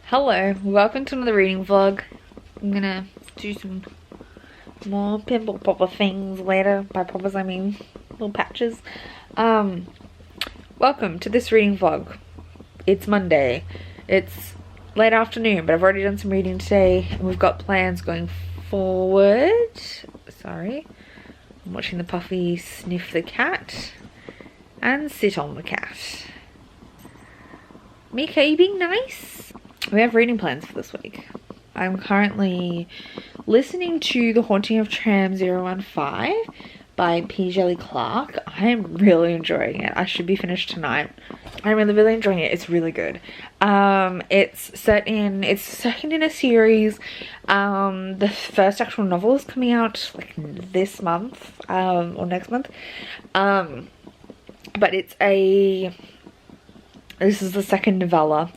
Hello, welcome to another reading vlog. I'm gonna do some more pimple popper things later. By poppers I mean little patches. Welcome to this reading vlog. It's Monday. It's late afternoon, but I've already done some reading today and we've got plans going forward. Sorry. I'm watching the puffy sniff the cat and sit on the cat. Mika, are you being nice? We have reading plans for this week. I'm currently listening to The Haunting of Tram 015 by P. Djeli Clark. I am really enjoying it. I should be finished tonight. I'm really enjoying it. It's really good. It's second in a series. The first actual novel is coming out like this month, or next month. But this is the second novella,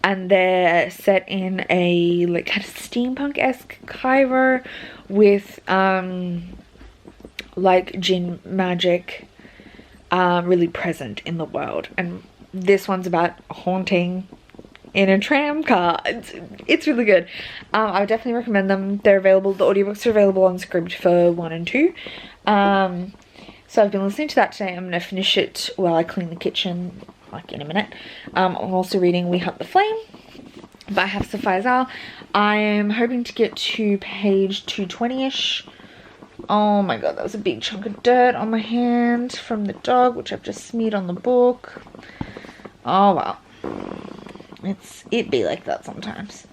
and they're set in a like kind of steampunk-esque Cairo with like jinn magic really present in the world. And this one's about haunting in a tram car. It's really good. I would definitely recommend them. They're available, the audiobooks are available on Scribd for 1 and 2. So I've been listening to that today. I'm gonna finish it while I clean the kitchen, like in a minute. I'm also reading We Hunt the Flame by Hafsa Faizal. I'm hoping to get to page 220-ish. Oh my god, that was a big chunk of dirt on my hand from the dog, which I've just smeared on the book. Oh well. It be like that sometimes.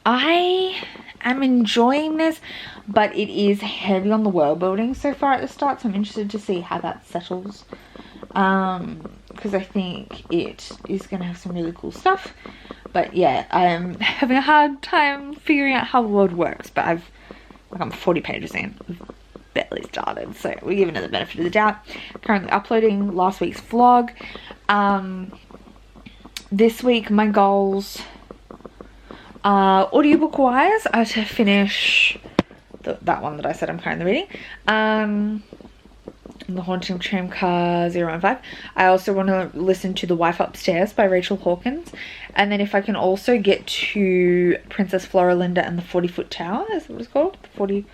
I am enjoying this, but it is heavy on the world building so far at the start, so I'm interested to see how that settles, because I think it is going to have some really cool stuff. But yeah, I'm having a hard time figuring out how the world works, but I'm 40 pages in. We've barely started, so we're giving it the benefit of the doubt. Currently uploading last week's vlog. This week my goals, audiobook wise, are to finish that one that I said I'm currently reading, The Haunting of Tramcar 015. I also want to listen to The Wife Upstairs by Rachel Hawkins, and then if I can also get to Princess Floralinda and the 40-Foot Tower, is that what it's called? The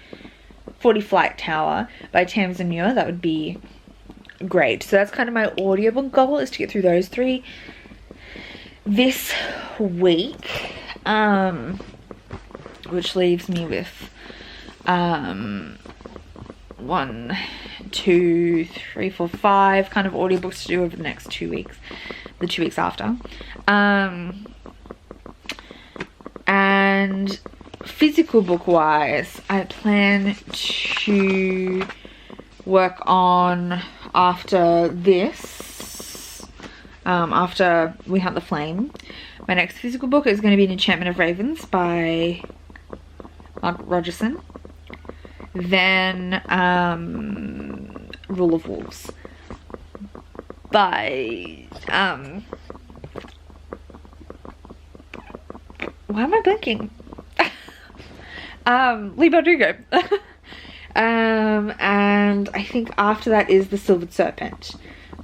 40 Flight Tower by Tamsin Muir, that would be great. So that's kind of my audiobook goal, is to get through those 3 this week, which leaves me with 1, 2, 3, 4, 5 kind of audiobooks to do over the next 2 weeks, the 2 weeks after. And physical book wise, I plan to work on after this, after We Hunt the Flame. My next physical book is going to be An Enchantment of Ravens by Mark Rogerson. Then Rule of Wolves by why am I blinking? Leigh Bardugo. And I think after that is The Silvered Serpent,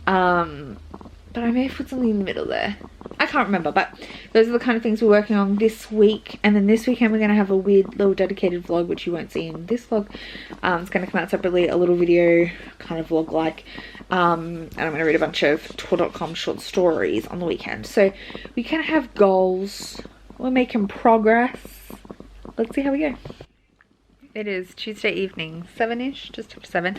but I may have put something in the middle there. I can't remember, but those are the kind of things we're working on this week. And then this weekend we're going to have a weird little dedicated vlog, which you won't see in this vlog. It's going to come out separately, a little video kind of vlog like, and I'm going to read a bunch of Tor.com short stories on the weekend. So we kind of have goals. We're making progress. Let's see how we go. It is Tuesday evening, 7-ish, just after 7.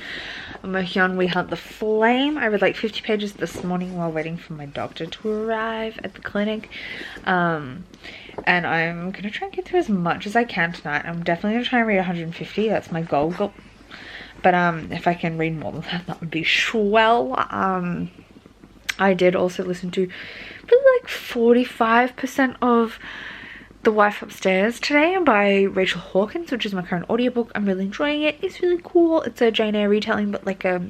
I'm working on We Hunt the Flame. I read like 50 pages this morning while waiting for my doctor to arrive at the clinic. And I'm going to try and get through as much as I can tonight. I'm definitely going to try and read 150. That's my goal. But if I can read more than that would be swell. I did also listen to probably like 45% of The Wife Upstairs today by Rachel Hawkins, which is my current audiobook. I'm really enjoying it. It's really cool. It's a Jane Eyre retelling, but like a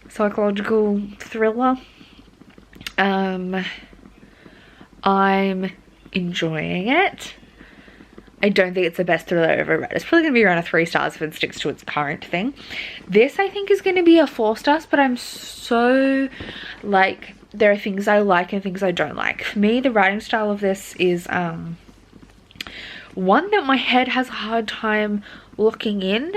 psychological thriller. I'm enjoying it. I don't think it's the best thriller I've ever read. It's probably going to be around a 3 stars if it sticks to its current thing. This I think is going to be a 4 stars, but I'm so like there are things I like and things I don't like. For me, the writing style of this is one that my head has a hard time looking in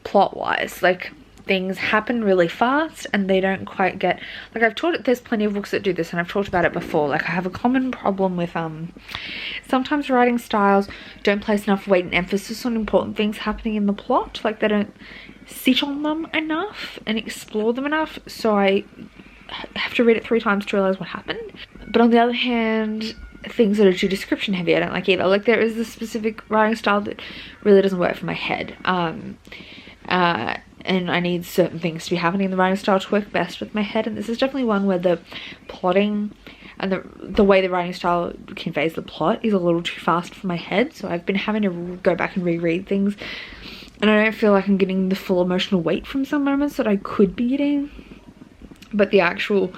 plot wise. Like, things happen really fast and they don't quite get, like, there's plenty of books that do this and I've talked about it before. Like, I have a common problem with sometimes writing styles don't place enough weight and emphasis on important things happening in the plot. Like, they don't sit on them enough and explore them enough, so I have to read it 3 times to realize what happened. But on the other hand, things that are too description heavy I don't like either. Like, there is this specific writing style that really doesn't work for my head, and I need certain things to be happening in the writing style to work best with my head, and this is definitely one where the plotting and the way the writing style conveys the plot is a little too fast for my head. So I've been having to go back and reread things, and I don't feel like I'm getting the full emotional weight from some moments that I could be getting. But the actual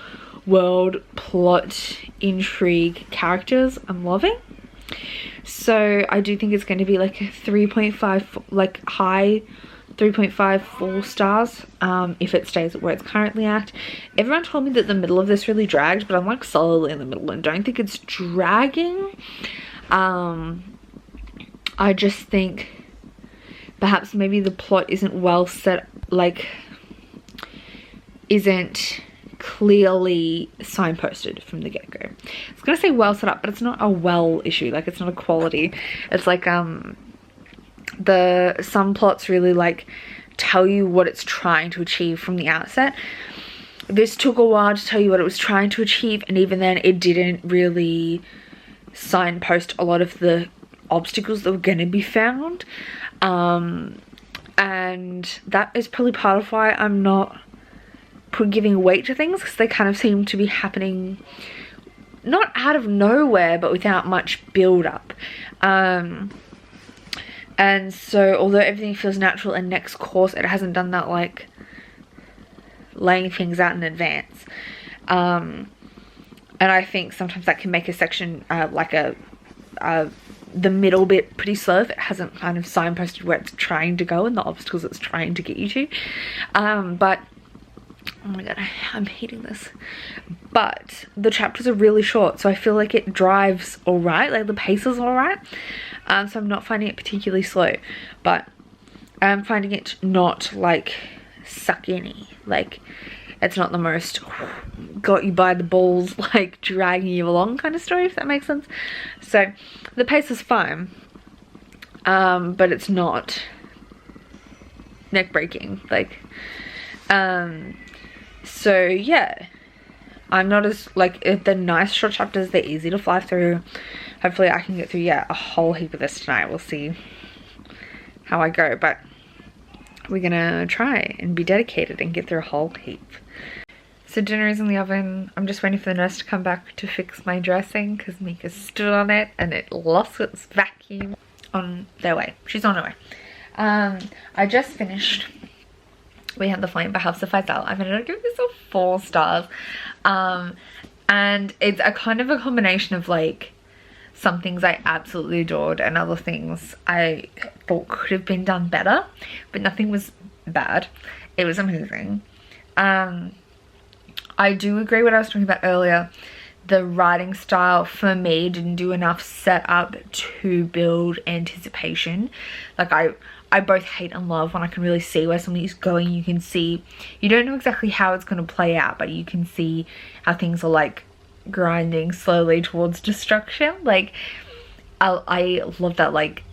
world, plot, intrigue, characters, I'm loving. So I do think it's going to be like a 3.5, like high 3.5 4 stars, if it stays at where it's currently at. Everyone told me that the middle of this really dragged, but I'm like solidly in the middle and don't think it's dragging. I just think perhaps maybe the plot isn't well set, like isn't clearly signposted from the get-go. I was gonna say well set up, but it's not a well issue. Like, it's not a quality. It's like some plots really like tell you what it's trying to achieve from the outset. This took a while to tell you what it was trying to achieve, and even then it didn't really signpost a lot of the obstacles that were going to be found, and that is probably part of why I'm not giving weight to things, because they kind of seem to be happening not out of nowhere but without much build up. And so although everything feels natural and next course, it hasn't done that, like laying things out in advance. And I think sometimes that can make a section like the middle bit pretty slow if it hasn't kind of signposted where it's trying to go and the obstacles it's trying to get you to. But oh my god, I'm hating this. But the chapters are really short, so I feel like it drives alright, like the pace is alright. So I'm not finding it particularly slow, but I'm finding it not like suck in-y. Like, it's not the most got you by the balls, like dragging you along kind of story, if that makes sense. So the pace is fine, but it's not neck breaking. Like, so yeah, I'm not as like, if they're nice short chapters, they're easy to fly through. Hopefully I can get through, yeah, a whole heap of this tonight. We'll see how I go, but we're gonna try and be dedicated and get through a whole heap. So dinner is in the oven. I'm just waiting for the nurse to come back to fix my dressing because Mika stood on it and it lost its vacuum. On their way. She's on her way. I just finished We Hunt the Flame by Hafsa Faizal. I'm gonna give this a 4 stars. And it's a kind of a combination of like some things I absolutely adored and other things I thought could have been done better, but nothing was bad. It was amazing. I do agree what I was talking about earlier. The writing style for me didn't do enough setup to build anticipation. Like, I both hate and love when I can really see where something's going. You can see, you don't know exactly how it's going to play out, but you can see how things are like grinding slowly towards destruction. Like, I love that, like,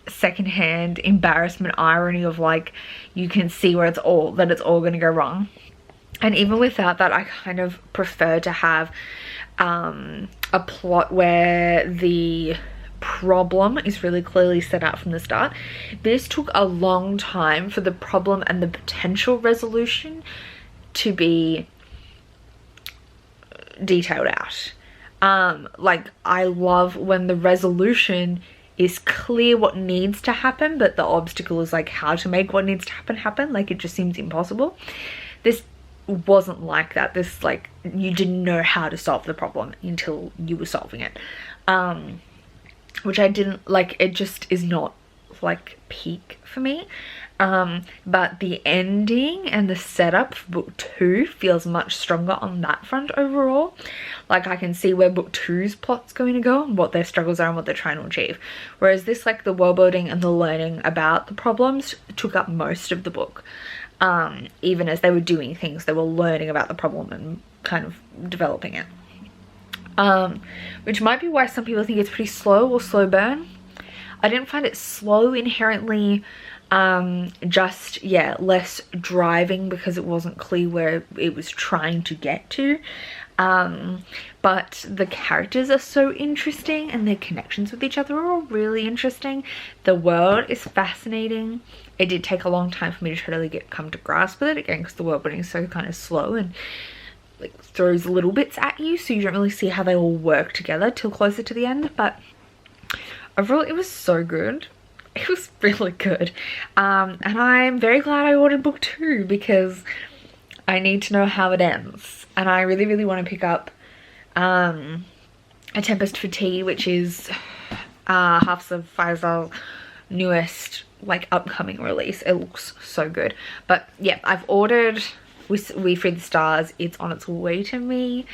secondhand embarrassment irony of like, you can see where it's all going to go wrong. And even without that, I kind of prefer to have a plot where the problem is really clearly set out from the start. This took a long time for the problem and the potential resolution to be detailed out. Like, I love when the resolution is clear what needs to happen, but the obstacle is like how to make what needs to happen. Like, it just seems impossible. This wasn't like that. This, like, you didn't know how to solve the problem until you were solving it, which I didn't like. It just is not like peak for me. But the ending and the setup for book 2 feels much stronger on that front overall. Like I can see where book 2's plot's going to go and what their struggles are and what they're trying to achieve. Whereas this, like the world building and the learning about the problems took up most of the book. Even as they were doing things, they were learning about the problem and kind of developing it. Which might be why some people think it's pretty slow or slow burn. I didn't find it slow inherently, just less driving because it wasn't clear where it was trying to get to. But the characters are so interesting and their connections with each other are all really interesting. The world is fascinating. It did take a long time for me to totally come to grasp with it again because the world building is so kind of slow and like throws little bits at you, so you don't really see how they all work together till closer to the end. But overall it was so good. It was really good. And I'm very glad I ordered book 2 because I need to know how it ends. And I really, really want to pick up A Tempest for Tea, which is Hafsa Faizal's newest like upcoming release. It looks so good. But yeah, I've ordered We Free the Stars. It's on its way to me.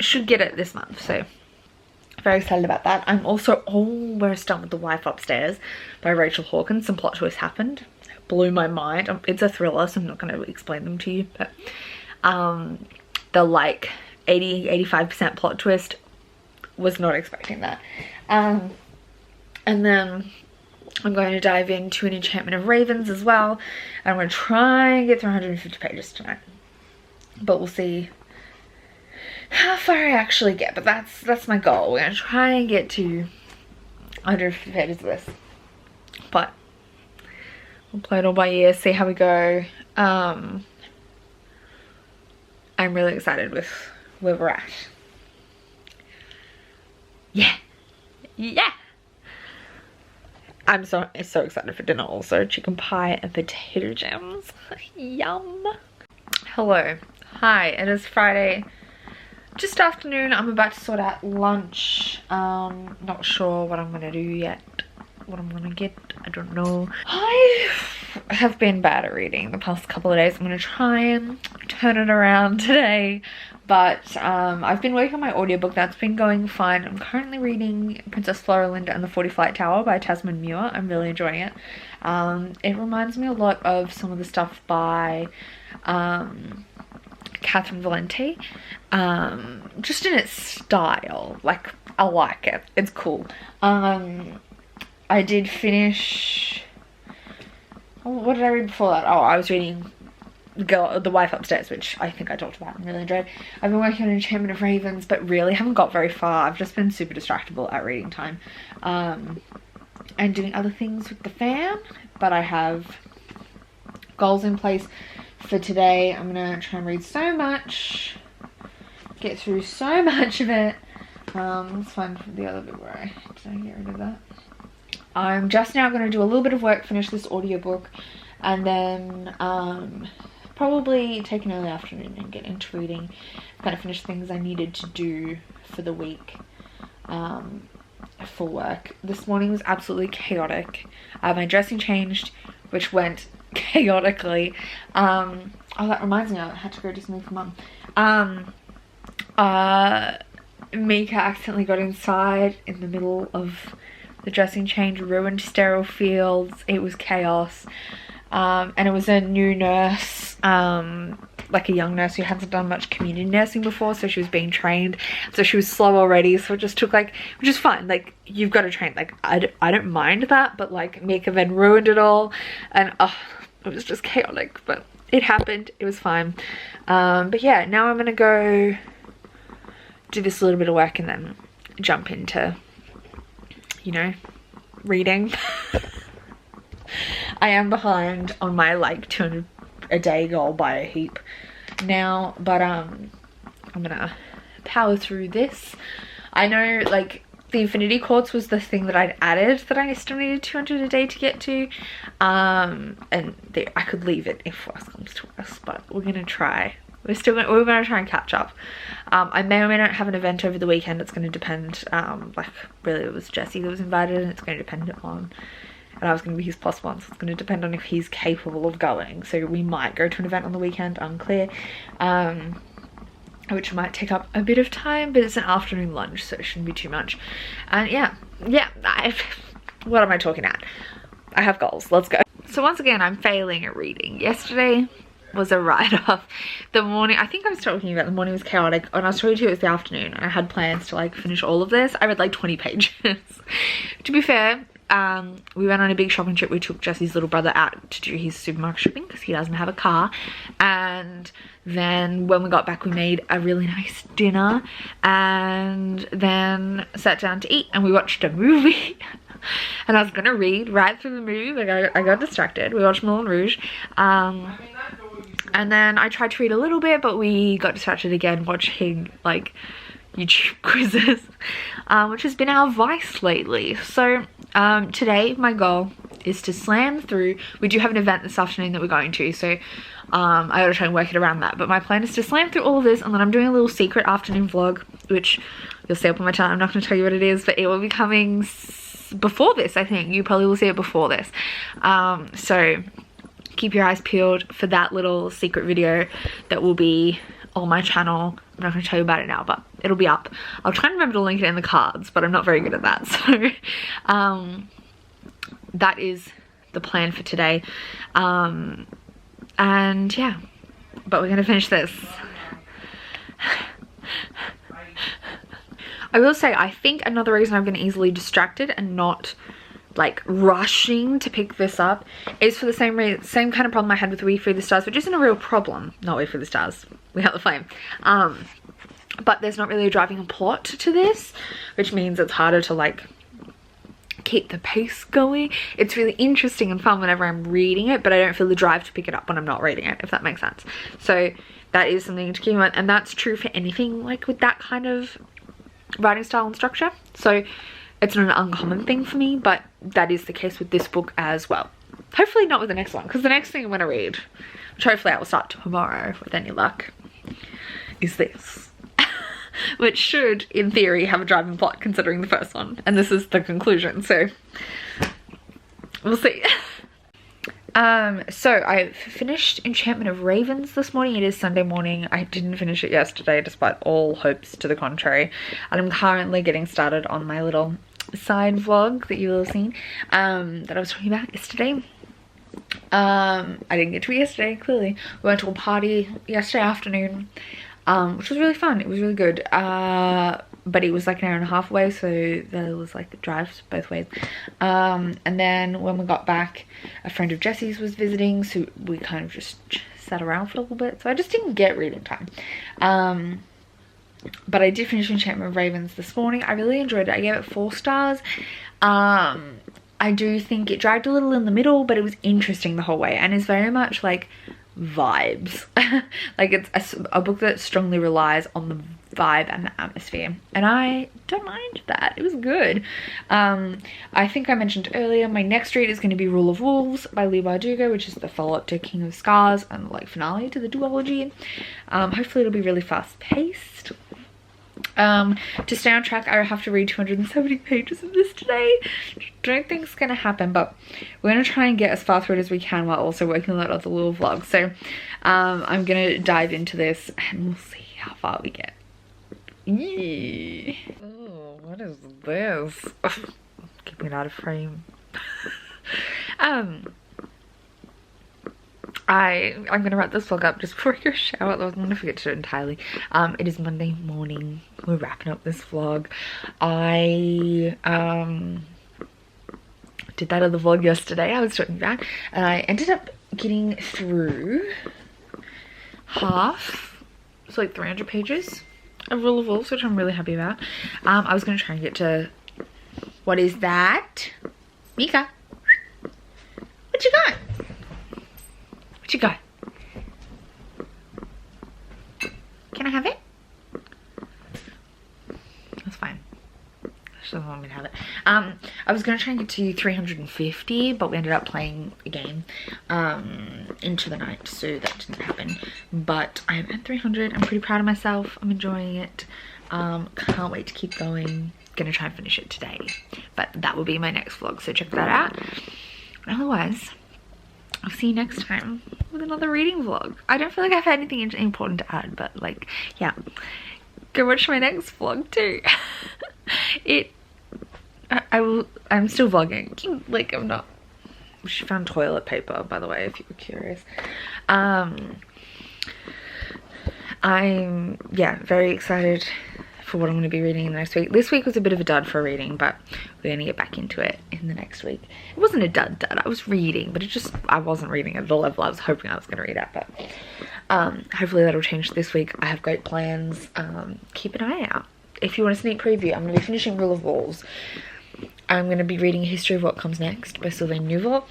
Should get it this month, so very excited about that. I'm also almost done with The Wife Upstairs by Rachel Hawkins. Some plot twists happened. It blew my mind. It's a thriller, so I'm not going to explain them to you, but the like 80-85% plot twist, was not expecting that. And then I'm going to dive into An Enchantment of Ravens as well. I'm going to try and get through 150 pages tonight, but we'll see how far I actually get. But that's my goal. We're going to try and get to 150 pages of this, but we'll play it all by ear, see how we go. I'm really excited with where we're at. Yeah. I'm so excited for dinner also. Chicken pie and potato gems. Yum. Hello. Hi, it is Friday. Just afternoon. I'm about to sort out lunch. Not sure what I'm going to do yet. What I'm going to get. I don't know. I have been bad at reading the past couple of days. I'm going to try and turn it around today. But I've been working on my audiobook. That's been going fine. I'm currently reading Princess Floralinda and the 40 Flight Tower by Tasman Muir. I'm really enjoying it. It reminds me a lot of some of the stuff by Catherine Valente. Just in its style. Like, I like it. It's cool. I did finish... what did I read before that? Oh, I was reading The Wife Upstairs, which I think I talked about and really enjoyed. I've been working on Enchantment of Ravens, but really haven't got very far. I've just been super distractible at reading time. And doing other things with the fam. But I have goals in place for today. I'm going to try and read so much. Get through so much of it. Let's find the other bit where did I get rid of that? I'm just now going to do a little bit of work, finish this audiobook, and then probably take an early afternoon and get into reading, kind of finish things I needed to do for the week for work. This morning was absolutely chaotic. My dressing changed, which went chaotically. Oh, that reminds me, I had to go do something for Mum. Mika accidentally got inside in the middle of the dressing change, ruined sterile fields. It was chaos. And it was a new nurse, like a young nurse who hasn't done much community nursing before, so she was being trained. So she was slow already, so it just took like, which is fine, like you've got to train. Like I don't mind that, but like Mika then ruined it all, and it was just chaotic, but it happened. It was fine. But yeah, now I'm gonna go do this little bit of work and then jump into, you know, reading. I am behind on my like 200 a day goal by a heap now, but I'm gonna power through this. I know like the Infinity Quartz was the thing that I'd added that I still needed 200 a day to get to, and I could leave it if worse comes to worse, but we're gonna try we're gonna try and catch up. I may or may not have an event over the weekend. It's going to depend. Like really, it was Jesse that was invited, and it's going to depend on. And I was going to be his plus one, so it's going to depend on if he's capable of going. So we might go to an event on the weekend, unclear. Which might take up a bit of time, but it's an afternoon lunch, so it shouldn't be too much. And yeah, what am I talking at? I have goals. Let's go. So once again, I'm failing at reading. Yesterday was a write-off. The morning, I think I was talking about the morning was chaotic. When I was talking to you, it was the afternoon, and I had plans to like finish all of this. I read like 20 pages. To be fair, we went on a big shopping trip. We took Jesse's little brother out to do his supermarket shopping because he doesn't have a car, and then when we got back we made a really nice dinner and then sat down to eat, and we watched a movie. And I was gonna read right through the movie, but I got distracted. We watched Moulin Rouge, and then I tried to read a little bit, but we got distracted again watching like YouTube quizzes, which has been our vice lately. So today my goal is to slam through. We do have an event this afternoon that we're going to, so I gotta try and work it around that, but my plan is to slam through all of this, and then I'm doing a little secret afternoon vlog, which you'll see up on my channel. I'm not going to tell you what it is, but it will be coming before this. I think you probably will see it before this, so keep your eyes peeled for that little secret video that will be on my channel. I'm not going to tell you about it now, but it'll be up. I'll try and remember to link it in the cards, but I'm not very good at that. So that is the plan for today. And yeah, but we're going to finish this. I will say, I think another reason I've been easily distracted and not like rushing to pick this up is for the same kind of problem I had with We Free the Stars, which isn't a real problem. Not We Free the Stars, We Have the Flame. But there's not really a driving plot to this, which means it's harder to like keep the pace going. It's really interesting and fun whenever I'm reading it, but I don't feel the drive to pick it up when I'm not reading it, if that makes sense. So that is something to keep in mind, and that's true for anything like with that kind of writing style and structure. So it's not an uncommon thing for me, but that is the case with this book as well. Hopefully not with the next one, because the next thing I'm going to read, which hopefully I will start tomorrow with any luck, is this. Which should, in theory, have a driving plot considering the first one. And this is the conclusion, so we'll see. So I finished Enchantment of Ravens this morning. It is Sunday morning. I didn't finish it yesterday despite all hopes to the contrary. And I'm currently getting started on my little side vlog that you will have seen, that I was talking about yesterday. I didn't get to it yesterday, clearly. We went to a party yesterday afternoon, which was really fun. It was really good. But it was like an hour and a half away, so there was like drives both ways. And then when we got back, a friend of Jesse's was visiting, so we kind of just sat around for a little bit. So I just didn't get reading time. But I did finish Enchantment of Ravens this morning. I really enjoyed it. I gave it 4 stars. I do think it dragged a little in the middle, but it was interesting the whole way, and is very much like vibes. Like it's a book that strongly relies on the vibe and the atmosphere, and I don't mind that. It was good. I think I mentioned earlier my next read is going to be Rule of Wolves by Leigh Bardugo, which is the follow-up to King of Scars and like finale to the duology. Hopefully it'll be really fast-paced. To stay on track, I have to read 270 pages of this today. Don't think it's gonna happen, but we're gonna try and get as far through it as we can while also working on that other little vlog. So I'm gonna dive into this and we'll see how far we get. Oh, what is this? Keeping it out of frame. I'm gonna wrap this vlog up just before I go shower. I was gonna forget to do it entirely. It is Monday morning. We're wrapping up this vlog. I did that other vlog yesterday I was talking about, and I ended up getting through half, so like 300 pages of Rule of Wolves, which I'm really happy about. I was gonna try and get to, what is that? Mika, what you got? What you got? Can I have it? That's fine. Let's she doesn't want me to have it. I was gonna try and get to 350, but we ended up playing a game into the night, so that didn't happen. But I'm at 300. I'm pretty proud of myself. I'm enjoying it. Can't wait to keep going. Gonna try and finish it today, but that will be my next vlog, so check that out. Otherwise, I'll see you next time with another reading vlog. I don't feel like I've had anything important to add, but like, yeah, go watch my next vlog too. I'm still vlogging, like I'm not. She found toilet paper, by the way, if you were curious. I'm, yeah, very excited for what I'm going to be reading in the next week. This week was a bit of a dud for reading, but we're going to get back into it in the next week. It wasn't a dud, I was reading, but I wasn't reading at the level I was hoping I was going to read at, but hopefully that'll change this week. I have great plans. Keep an eye out. If you want a sneak preview, I'm going to be finishing Rule of Walls. I'm going to be reading History of What Comes Next by Sylvain Neuvel.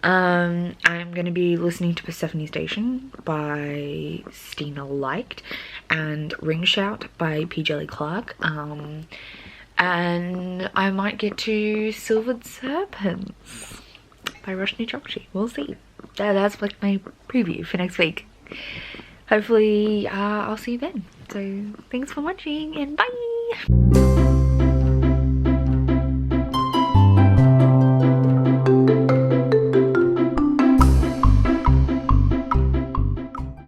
I'm going to be listening to Persephone Station by Stina Leicht and Ring Shout by P. Jelly Clark. And I might get to Silvered Serpents by Roshni Chokshi. We'll see. That's like my preview for next week. Hopefully I'll see you then. So thanks for watching and bye!